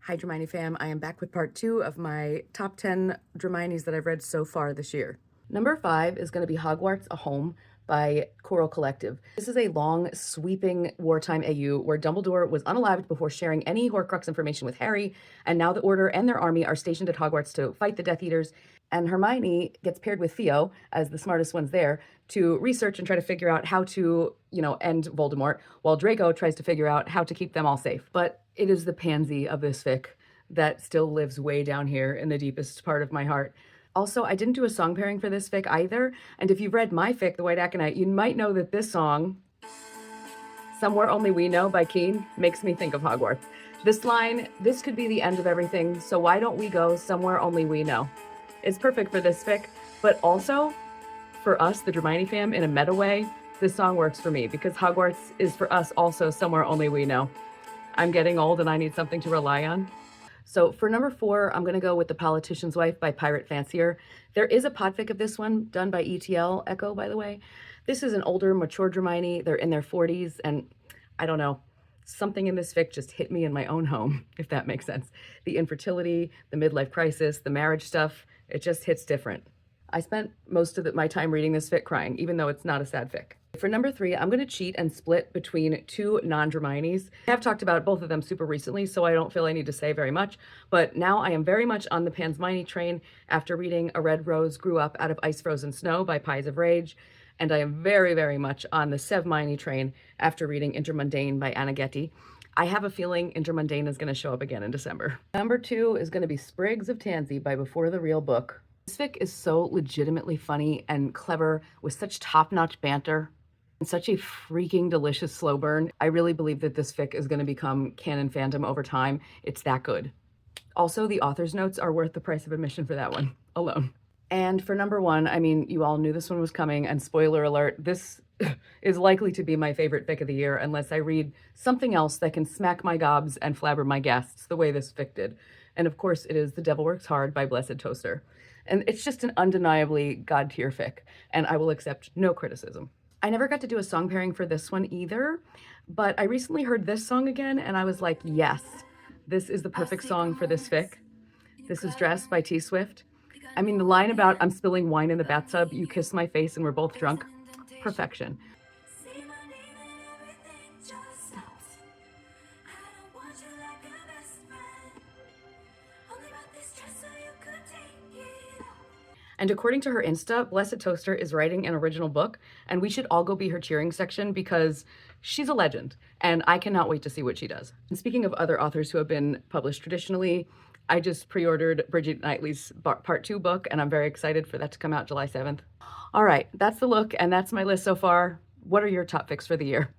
Hi Dramione fam, I am back with part 2 of my top 10 Dramiones that I've read so far this year. Number 5 is going to be Hogwarts, A Home by Choral Collective. This is a long, sweeping wartime AU where Dumbledore was unalived before sharing any Horcrux information with Harry, and now the Order and their army are stationed at Hogwarts to fight the Death Eaters, and Hermione gets paired with Theo, as the smartest ones there, to research and try to figure out how to, end Voldemort, while Draco tries to figure out how to keep them all safe. But it is the pansy of this fic that still lives way down here in the deepest part of my heart. Also, I didn't do a song pairing for this fic either, and if you've read my fic, The White Aconite, you might know that this song, Somewhere Only We Know by Keane, makes me think of Hogwarts. This line, this could be the end of everything, so why don't we go somewhere only we know? It's perfect for this fic, but also for us, the Dramione fam, in a meta way, this song works for me because Hogwarts is for us also somewhere only we know. I'm getting old and I need something to rely on. So for number 4, I'm going to go with The Politician's Wife by Pirate Fancier. There is a podfic of this one done by ETL Echo, by the way. This is an older, mature Dramione. They're in their 40s, and I don't know, something in this fic just hit me in my own home, if that makes sense. The infertility, the midlife crisis, the marriage stuff, it just hits different. I spent most of my time reading this fic crying, even though it's not a sad fic. For number 3, I'm going to cheat and split between 2 non-Dramiones. I have talked about both of them super recently, so I don't feel I need to say very much, but now I am very much on the Pansmini train after reading A Red Rose Grew Up Out of Ice Frozen Snow by Pies of Rage, and I am very, very much on the Sevmini train after reading Intermundane by Anna Getty. I have a feeling Intermundane is going to show up again in December. Number 2 is going to be Sprigs of Tansy by Before the Real Book. This fic is so legitimately funny and clever with such top-notch banter and such a freaking delicious slow burn. I really believe that this fic is going to become canon fandom over time. It's that good. Also, the author's notes are worth the price of admission for that one alone. And for number 1, I mean, you all knew this one was coming, and spoiler alert, this is likely to be my favorite fic of the year unless I read something else that can smack my gobs and flabber my guests the way this fic did. And of course, it is The Devil Works Hard by Blessed Toaster. And it's just an undeniably god-tier fic, and I will accept no criticism. I never got to do a song pairing for this one either, but I recently heard this song again, and I was like, yes, this is the perfect song for this fic. This is Dress by T Swift. I mean, the line about I'm spilling wine in the bathtub, you kiss my face and we're both drunk, perfection. And according to her Insta, Blessed Toaster is writing an original book, and we should all go be her cheering section because she's a legend, and I cannot wait to see what she does. And speaking of other authors who have been published traditionally, I just pre-ordered Bridget Knightley's Part 2 book, and I'm very excited for that to come out July 7th. All right, that's the look, and that's my list so far. What are your top fics for the year?